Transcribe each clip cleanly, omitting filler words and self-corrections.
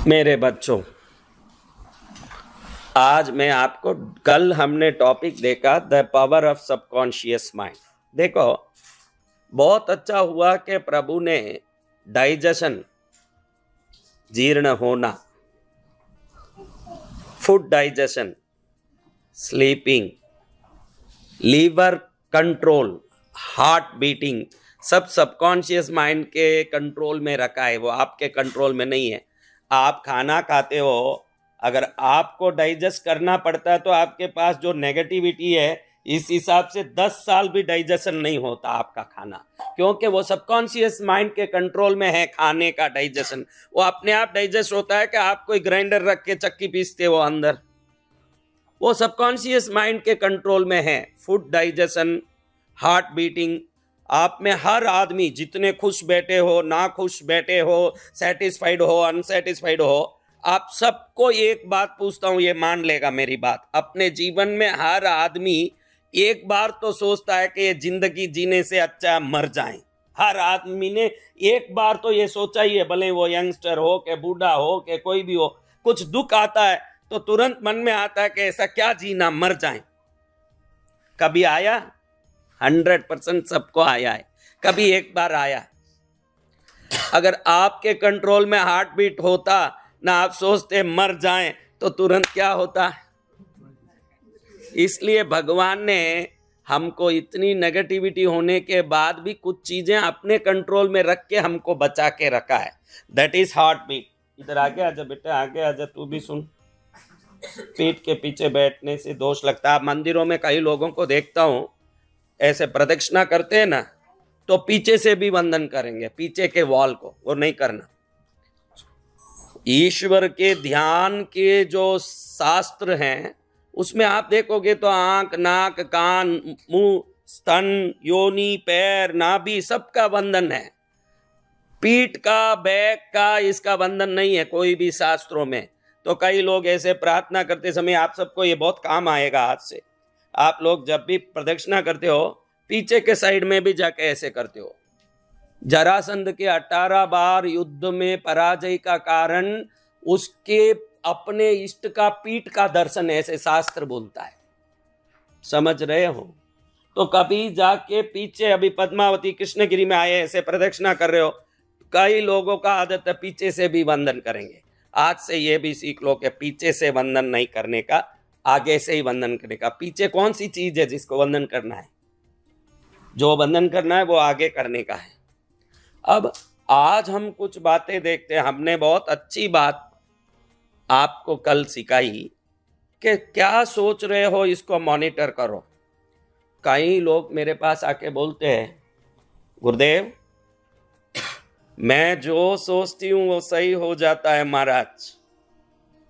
मेरे बच्चों, आज मैं आपको, कल हमने टॉपिक देखा the power of subconscious mind. देखो, बहुत अच्छा हुआ कि प्रभु ने डाइजेशन, जीर्ण होना, food digestion, sleeping, liver control, heart beating, सब सबकॉन्शियस माइंड के कंट्रोल में रखा है। वो आपके कंट्रोल में नहीं है। आप खाना खाते हो, अगर आपको डाइजेस्ट करना पड़ता है तो आपके पास जो नेगेटिविटी है, इस हिसाब से 10 साल भी डाइजेशन नहीं होता आपका खाना, क्योंकि वो सबकॉन्शियस माइंड के कंट्रोल में है। खाने का डाइजेशन वो अपने आप डाइजेस्ट होता है कि आप कोई ग्राइंडर रख के चक्की पीसते हो अंदर, वो सबकॉन्शियस माइंड के कंट्रोल में है। फूड डाइजेशन, हार्ट बीटिंग, आप में हर आदमी, जितने खुश बैठे हो, ना खुश बैठे हो, सेटिस्फाइड हो, अनसेटिस्फाइड हो, आप सबको एक बात पूछता हूं, ये मान लेगा मेरी बात। अपने जीवन में हर आदमी एक बार तो सोचता है कि ये जिंदगी जीने से अच्छा मर जाएं। हर आदमी ने एक बार तो ये सोचा ही है, भले वो यंगस्टर हो के बूढ़ा हो के कोई भी हो। कुछ दुख आता है तो तुरंत मन में आता है कि ऐसा क्या जीना, मर जाएं। कभी आया? 100% सबको आया है, कभी एक बार आया। अगर आपके कंट्रोल में हार्ट बीट होता ना, आप सोचते मर जाएं, तो तुरंत क्या होता। इसलिए भगवान ने हमको इतनी नेगेटिविटी होने के बाद भी कुछ चीजें अपने कंट्रोल में रख के हमको बचा के रखा है। That is heart beat. इधर आगे आजा बेटा, आगे आजा, तू भी सुन। पीठ के पीछे बैठने से दोष लगता है। मंदिरों में कई लोगों को देखता हूं, ऐसे प्रदक्षिणा करते हैं ना, तो पीछे से भी वंदन करेंगे, पीछे के वॉल को, वो नहीं करना। ईश्वर के ध्यान के जो शास्त्र हैं, उसमें आप देखोगे तो आंख, नाक, कान, मुंह, स्तन, योनि, पैर, नाभि, सबका वंदन है। पीठ का, बैक का, इसका वंदन नहीं है कोई भी शास्त्रों में। तो कई लोग ऐसे प्रार्थना करते समय, आप सबको ये बहुत काम आएगा आज से, आप लोग जब भी प्रदक्षिणा करते हो, पीछे के साइड में भी जाके ऐसे करते हो। जरासंध के 18 बार युद्ध में पराजय का कारण उसके अपने इष्ट का पीठ का दर्शन, ऐसे शास्त्र बोलता है। समझ रहे हो? तो कभी जाके पीछे, अभी पद्मावती कृष्णगिरी में आए, ऐसे प्रदक्षिणा कर रहे हो, कई लोगों का आदत है पीछे से भी वंदन करेंगे। आज से ये भी सीख लो कि पीछे से वंदन नहीं करने का, आगे से ही वंदन करने का। पीछे कौन सी चीज है जिसको वंदन करना है? जो वंदन करना है वो आगे करने का है। अब आज हम कुछ बातें देखते हैं। हमने बहुत अच्छी बात आपको कल सिखाई कि क्या सोच रहे हो, इसको मॉनिटर करो। कई लोग मेरे पास आके बोलते हैं, गुरुदेव मैं जो सोचती हूँ वो सही हो जाता है महाराज।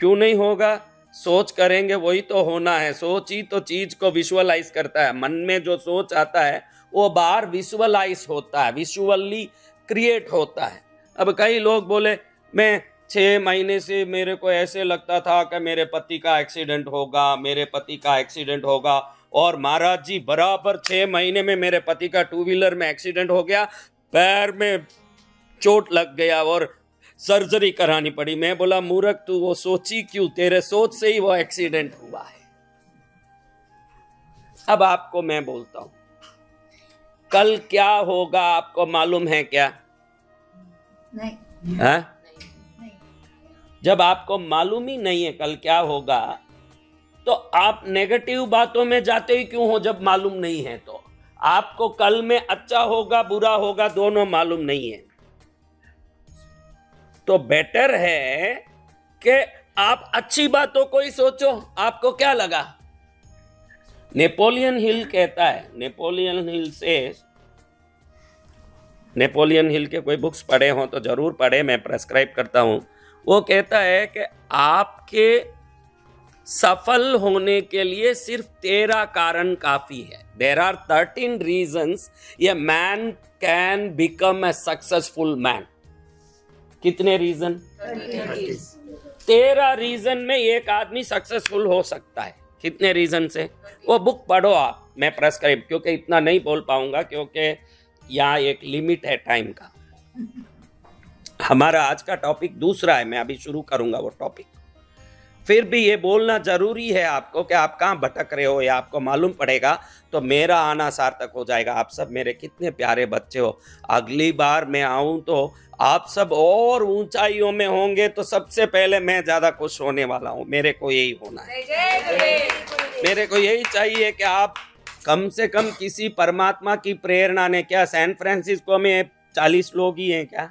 क्यों नहीं होगा? सोच करेंगे वही तो होना है। सोच ही तो चीज को विजुअलाइज करता है। मन में जो सोच आता है वो बाहर विजुअलाइज होता है, विजुअली क्रिएट होता है। अब कई लोग बोले, मैं 6 महीने से मेरे को ऐसे लगता था कि मेरे पति का एक्सीडेंट होगा, मेरे पति का एक्सीडेंट होगा, और महाराज जी बराबर 6 महीने में मेरे पति का 2 व्हीलर में एक्सीडेंट हो गया, पैर में चोट लग गया और सर्जरी करानी पड़ी। मैं बोला, मूर्ख तू वो सोची क्यों? तेरे सोच से ही वो एक्सीडेंट हुआ है। अब आपको मैं बोलता हूं, कल क्या होगा आपको मालूम है क्या? नहीं। हाँ? नहीं। जब आपको मालूम ही नहीं है कल क्या होगा, तो आप नेगेटिव बातों में जाते ही क्यों हो? जब मालूम नहीं है तो आपको कल में अच्छा होगा बुरा होगा दोनों मालूम नहीं है। तो बेटर है कि आप अच्छी बातों को ही सोचो। आपको क्या लगा? नेपोलियन हिल कहता है, नेपोलियन हिल के कोई बुक्स पढ़े हो तो जरूर पढ़े, मैं प्रेस्क्राइब करता हूं। वो कहता है कि आपके सफल होने के लिए सिर्फ 13 कारण काफी है। There are 13 reasons a man can become a successful man. कितने रीजन? 13 रीजन में एक आदमी सक्सेसफुल हो सकता है। कितने रीजन से? वो बुक पढ़ो आप, मैं प्रेस्क्राइब, क्योंकि इतना नहीं बोल पाऊंगा, क्योंकि यहाँ एक लिमिट है टाइम का। हमारा आज का टॉपिक दूसरा है, मैं अभी शुरू करूंगा वो टॉपिक। फिर भी ये बोलना जरूरी है आपको कि आप कहाँ भटक रहे हो, या आपको मालूम पड़ेगा तो मेरा आना सार्थक हो जाएगा। आप सब मेरे कितने प्यारे बच्चे हो। अगली बार मैं आऊं तो आप सब और ऊंचाइयों में होंगे, तो सबसे पहले मैं ज्यादा खुश होने वाला हूं। मेरे को यही होना है, मेरे को यही चाहिए कि आप कम से कम किसी परमात्मा की प्रेरणा ने, क्या सैन फ्रांसिस्को में 40 लोग ही हैं क्या,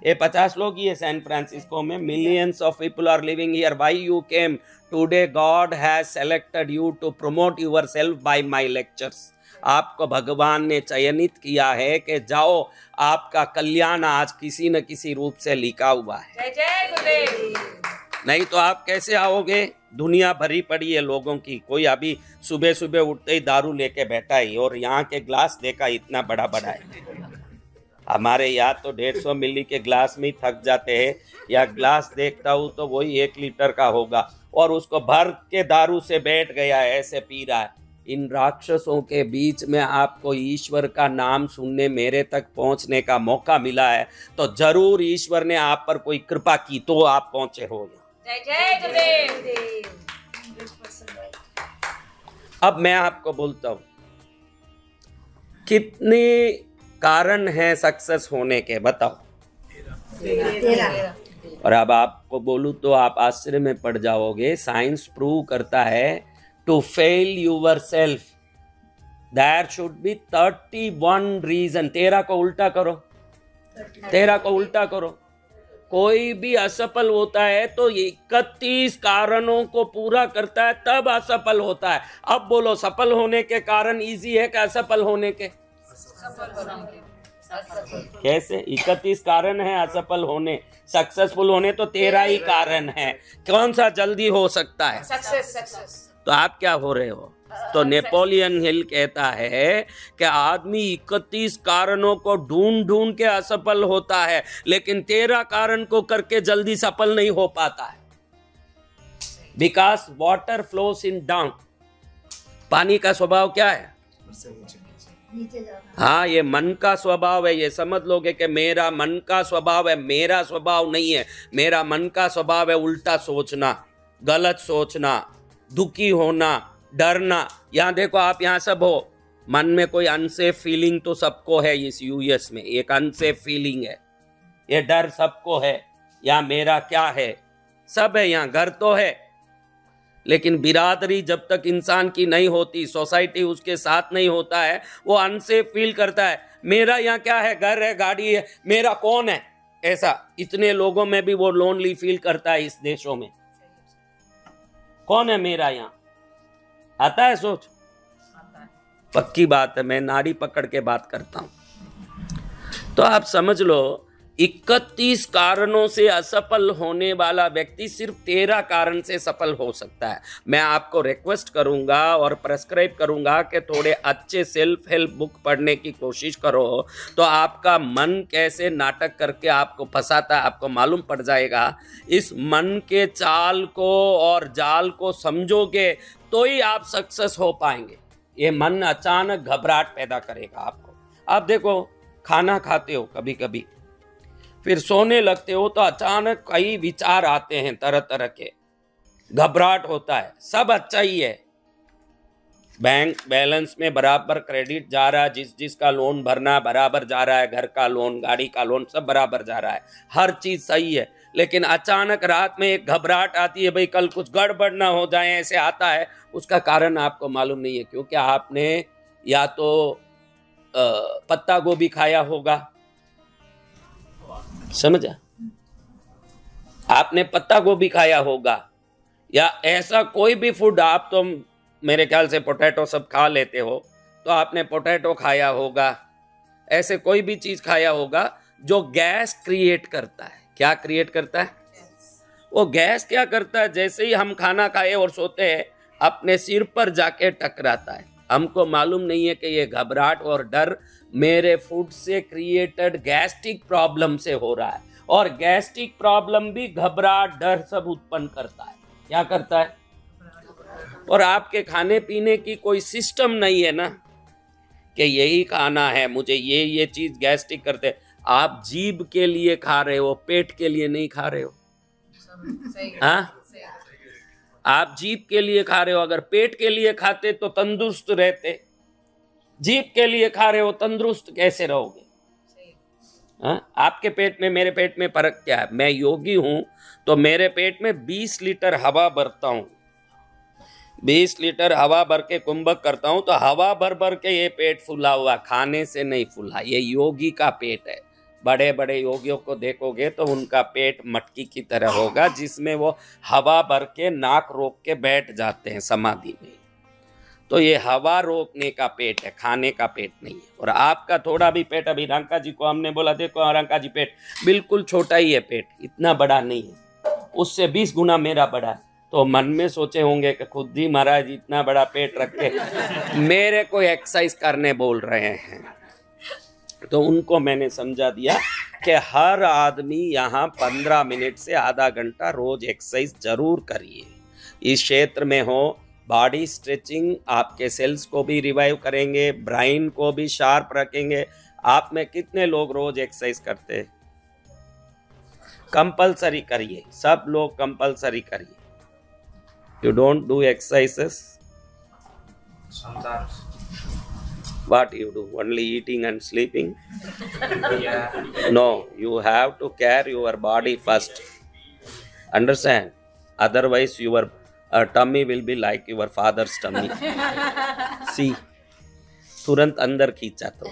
ये 50 लोग ही है सैन फ्रांसिस्को में, millions of people are living here, why you came today, God has selected you to promote yourself by my lectures. आपको भगवान ने चयनित किया है कि जाओ, आपका कल्याण आज किसी न किसी रूप से लिखा हुआ है। नहीं तो आप कैसे आओगे? दुनिया भरी पड़ी है लोगों की, कोई अभी सुबह सुबह उठते ही दारू लेके बैठा है, और यहाँ के ग्लास देखा इतना बड़ा बड़ा है। हमारे यहाँ तो 150 मिली के ग्लास में ही थक जाते हैं, या ग्लास देखता हूँ तो वही 1 लीटर का होगा, और उसको भर के दारू से बैठ गया है, ऐसे पी रहा है। इन राक्षसों के बीच में आपको ईश्वर का नाम सुनने, मेरे तक पहुँचने का मौका मिला है, तो जरूर ईश्वर ने आप पर कोई कृपा की तो आप पहुँचे हो। अब मैं आपको बोलता हूँ, कितने कारण है सक्सेस होने के, बताओ। 13। और अब आपको बोलूं तो आप आश्चर्य में पड़ जाओगे। साइंस प्रूव करता है to fail yourself there should be 31 reason. 13 को उल्टा करो, 13 को उल्टा करो। कोई भी असफल होता है तो 31 कारणों को पूरा करता है तब असफल होता है। अब बोलो, सफल होने के कारण इजी है कि असफल होने के? कैसे? 31 कारण है असफल होने, सक्सेसफुल होने तो 13 ही कारण है। कौन सा जल्दी हो सकता है? सक्सेस। तो आप क्या हो रहे हो? तो नेपोलियन हिल कहता है कि आदमी 31 कारणों को ढूंढ ढूंढ के असफल होता है, लेकिन 13 कारण को करके जल्दी सफल नहीं हो पाता है। Because water flows in down. पानी का स्वभाव क्या है? हाँ, ये मन का स्वभाव है। ये समझ लोगे कि मेरा मन का स्वभाव है, मेरा स्वभाव नहीं है। मेरा मन का स्वभाव है उल्टा सोचना, गलत सोचना, दुखी होना, डरना। यहाँ देखो, आप यहाँ सब हो, मन में कोई अनसेफ फीलिंग तो सबको है। इस यूएस में एक अनसेफ फीलिंग है, ये डर सबको है। यहाँ मेरा क्या है, सब है। यहाँ घर तो है, लेकिन बिरादरी जब तक इंसान की नहीं होती, सोसाइटी उसके साथ नहीं होता है, वो अनसेफ फील करता है। मेरा यहाँ क्या है, घर है, गाड़ी है, मेरा कौन है? ऐसा इतने लोगों में भी वो लोनली फील करता है। इस देशों में कौन है मेरा यहाँ? आता है सोच? पक्की बात है, मैं नाड़ी पकड़ के बात करता हूं। तो आप समझ लो, 31 कारणों से असफल होने वाला व्यक्ति सिर्फ 13 कारण से सफल हो सकता है। मैं आपको रिक्वेस्ट करूंगा और प्रेस्क्राइब करूंगा कि थोड़े अच्छे सेल्फ हेल्प बुक पढ़ने की कोशिश करो, तो आपका मन कैसे नाटक करके आपको फंसाता है आपको मालूम पड़ जाएगा। इस मन के चाल को और जाल को समझोगे तो ही आप सक्सेस हो पाएंगे। ये मन अचानक घबराहट पैदा करेगा आपको। आप देखो, खाना खाते हो कभी कभी, फिर सोने लगते हो तो अचानक कई विचार आते हैं तरह तरह के, घबराहट होता है। सब अच्छा ही है, बैंक बैलेंस में बराबर क्रेडिट जा रहा है, जिसका लोन भरना बराबर जा रहा है, घर का लोन, गाड़ी का लोन सब बराबर जा रहा है, हर चीज सही है। लेकिन अचानक रात में एक घबराहट आती है, भाई कल कुछ गड़बड़ ना हो जाए, ऐसे आता है। उसका कारण आपको मालूम नहीं है, क्योंकि आपने या तो पत्ता गोभी खाया होगा, समझा? आपने पत्ता गोभी खाया होगा, या ऐसा कोई भी फूड, आप तो मेरे ख्याल से पोटैटो सब खा लेते हो, तो आपने पोटैटो खाया होगा। ऐसे कोई भी चीज खाया होगा जो गैस क्रिएट करता है। क्या क्रिएट करता है? वो गैस क्या करता है, जैसे ही हम खाना खाए और सोते हैं, अपने सिर पर जाके टकराता है। हमको मालूम नहीं है कि ये घबराहट और डर मेरे फूड से क्रिएटेड गैस्ट्रिक प्रॉब्लम से हो रहा है, और गैस्ट्रिक प्रॉब्लम भी घबराहट डर सब उत्पन्न करता है। क्या करता है? और आपके खाने पीने की कोई सिस्टम नहीं है ना, कि यही खाना है, मुझे ये चीज गैस्ट्रिक करते। आप जीभ के लिए खा रहे हो, पेट के लिए नहीं खा रहे हो। हाँ, आप जीभ के लिए खा रहे हो, अगर पेट के लिए खाते तो तंदुरुस्त रहते। जीभ के लिए खा रहे हो, तंदुरुस्त कैसे रहोगे? हाँ, आपके पेट में मेरे पेट में फर्क क्या है? मैं योगी हूं तो मेरे पेट में 20 लीटर हवा भरता हूं, 20 लीटर हवा भर के कुंभक करता हूं, तो हवा भर भर के ये पेट फूला हुआ, खाने से नहीं फूला। ये योगी का पेट है। बड़े बड़े योगियों को देखोगे तो उनका पेट मटकी की तरह होगा, जिसमें वो हवा भर के नाक रोक के बैठ जाते हैं समाधि में। तो ये हवा रोकने का पेट है, खाने का पेट नहीं है। और आपका थोड़ा भी पेट, अभी रंका जी को हमने बोला देखो रंका जी पेट बिल्कुल छोटा ही है, पेट इतना बड़ा नहीं है, उससे 20 गुना मेरा बड़ा है। तो मन में सोचे होंगे कि खुद ही महाराज इतना बड़ा पेट रख के मेरे को एक्सरसाइज करने बोल रहे हैं। तो उनको मैंने समझा दिया कि हर आदमी यहाँ 15 मिनट से आधा घंटा रोज एक्सरसाइज जरूर करिए। इस क्षेत्र में हो, बॉडी स्ट्रेचिंग आपके सेल्स को भी रिवाइव करेंगे, ब्रेन को भी शार्प रखेंगे। आप में कितने लोग रोज एक्सरसाइज करते हैं? कंपलसरी करिए, सब लोग कंपलसरी करिए। You don't do exercises? Sometimes. What you do? Only eating and sleeping? Yeah. No, you have to care your body first. Understand? Otherwise your tummy will be like your father's tummy. See, तुरंत अंदर खींचा तो।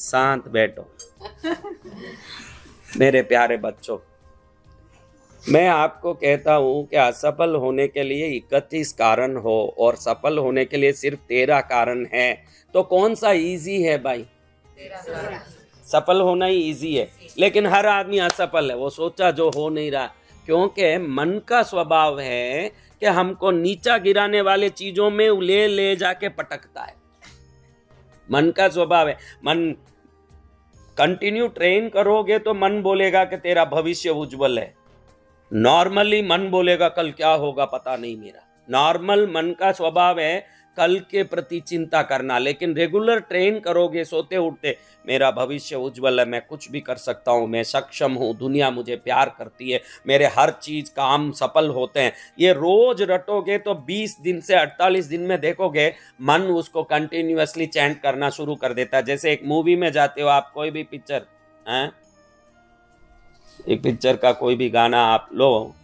शांत बैठो मेरे प्यारे बच्चों। मैं आपको कहता हूं कि असफल होने के लिए 31 कारण हो और सफल होने के लिए सिर्फ 13 कारण है, तो कौन सा इजी है भाई? सफल होना ही इजी है, लेकिन हर आदमी असफल है। वो सोचा जो हो नहीं रहा, क्योंकि मन का स्वभाव है कि हमको नीचा गिराने वाले चीजों में ले जाके पटकता है। मन का स्वभाव है। मन कंटिन्यू ट्रेन करोगे तो मन बोलेगा कि तेरा भविष्य उज्जवल है। नॉर्मली मन बोलेगा कल क्या होगा पता नहीं मेरा। नॉर्मल मन का स्वभाव है कल के प्रति चिंता करना, लेकिन रेगुलर ट्रेन करोगे सोते उठते, मेरा भविष्य उज्जवल है, मैं कुछ भी कर सकता हूँ, मैं सक्षम हूँ, दुनिया मुझे प्यार करती है, मेरे हर चीज काम सफल होते हैं, ये रोज रटोगे तो 20 दिन से 48 दिन में देखोगे मन उसको कंटिन्यूअसली चैंट करना शुरू कर देता है। जैसे एक मूवी में जाते हो आप, कोई भी पिक्चर है, एक पिक्चर का कोई भी गाना आप लो,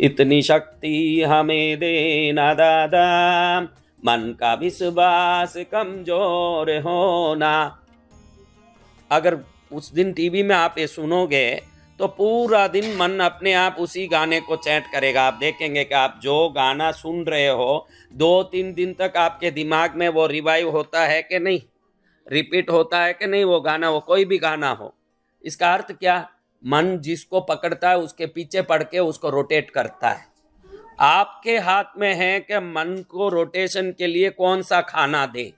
इतनी शक्ति हमें देना दादा, मन का विश्वास कमजोर होना। अगर उस दिन टीवी में आप ये सुनोगे तो पूरा दिन मन अपने आप उसी गाने को चैंट करेगा। आप देखेंगे कि आप जो गाना सुन रहे हो 2-3 दिन तक आपके दिमाग में वो रिवाइव होता है कि नहीं, रिपीट होता है कि नहीं वो गाना, वो कोई भी गाना हो। इसका अर्थ क्या? मन जिसको पकड़ता है उसके पीछे पड़ के उसको रोटेट करता है। आपके हाथ में है कि मन को रोटेशन के लिए कौन सा खाना दे।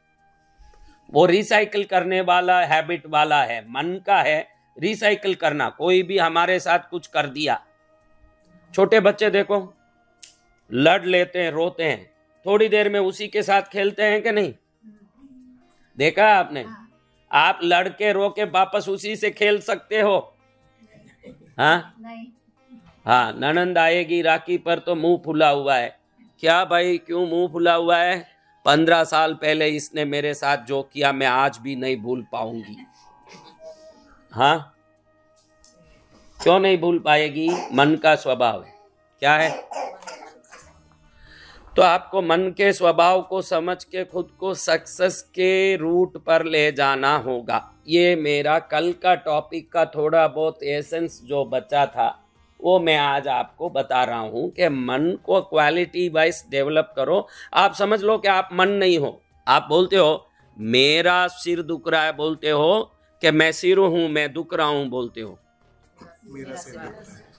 वो रिसाइकिल करने वाला हैबिट वाला है, मन का है रिसाइकिल करना। कोई भी हमारे साथ कुछ कर दिया, छोटे बच्चे देखो लड़ लेते हैं, रोते हैं, थोड़ी देर में उसी के साथ खेलते हैं कि नहीं? देखा आपने? आप लड़के रो के वापस उसी से खेल सकते हो? हाँ नहीं। हाँ, ननंद आएगी राखी पर तो मुंह फुला हुआ है। क्या भाई क्यों मुंह फुला हुआ है? 15 साल पहले इसने मेरे साथ जो किया मैं आज भी नहीं भूल पाऊंगी। हाँ, क्यों नहीं भूल पाएगी? मन का स्वभाव है। क्या है? तो आपको मन के स्वभाव को समझ के खुद को सक्सेस के रूट पर ले जाना होगा। ये मेरा कल का टॉपिक का थोड़ा बहुत एसेंस जो बचा था वो मैं आज आपको बता रहा हूँ कि मन को क्वालिटी वाइज डेवलप करो। आप समझ लो कि आप मन नहीं हो। आप बोलते हो मेरा सिर दुख रहा है, बोलते हो कि मैं सिर हूँ, मैं दुख रहा हूँ, बोलते हो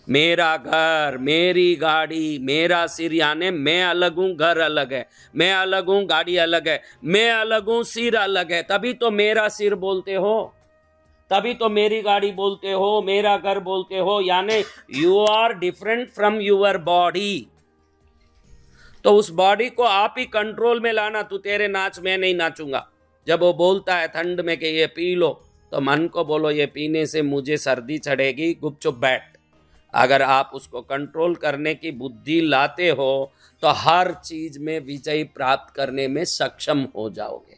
मेरा घर, मेरी गाड़ी, मेरा सिर, यानी मैं अलग हूँ, घर अलग है, मैं अलग हूँ, गाड़ी अलग है, मैं अलग हूँ, सिर अलग है। तभी तो मेरा सिर बोलते हो, तभी तो मेरी गाड़ी बोलते हो, मेरा घर बोलते हो, यानी you are different from your body. तो उस बॉडी को आप ही कंट्रोल में लाना। तू तेरे नाच मैं नहीं नाचूंगा, जब वो बोलता है ठंड में कि ये पी लो, तो मन को बोलो ये पीने से मुझे सर्दी चढ़ेगी, गुपचुप बैठ। अगर आप उसको कंट्रोल करने की बुद्धि लाते हो तो हर चीज में विजय प्राप्त करने में सक्षम हो जाओगे।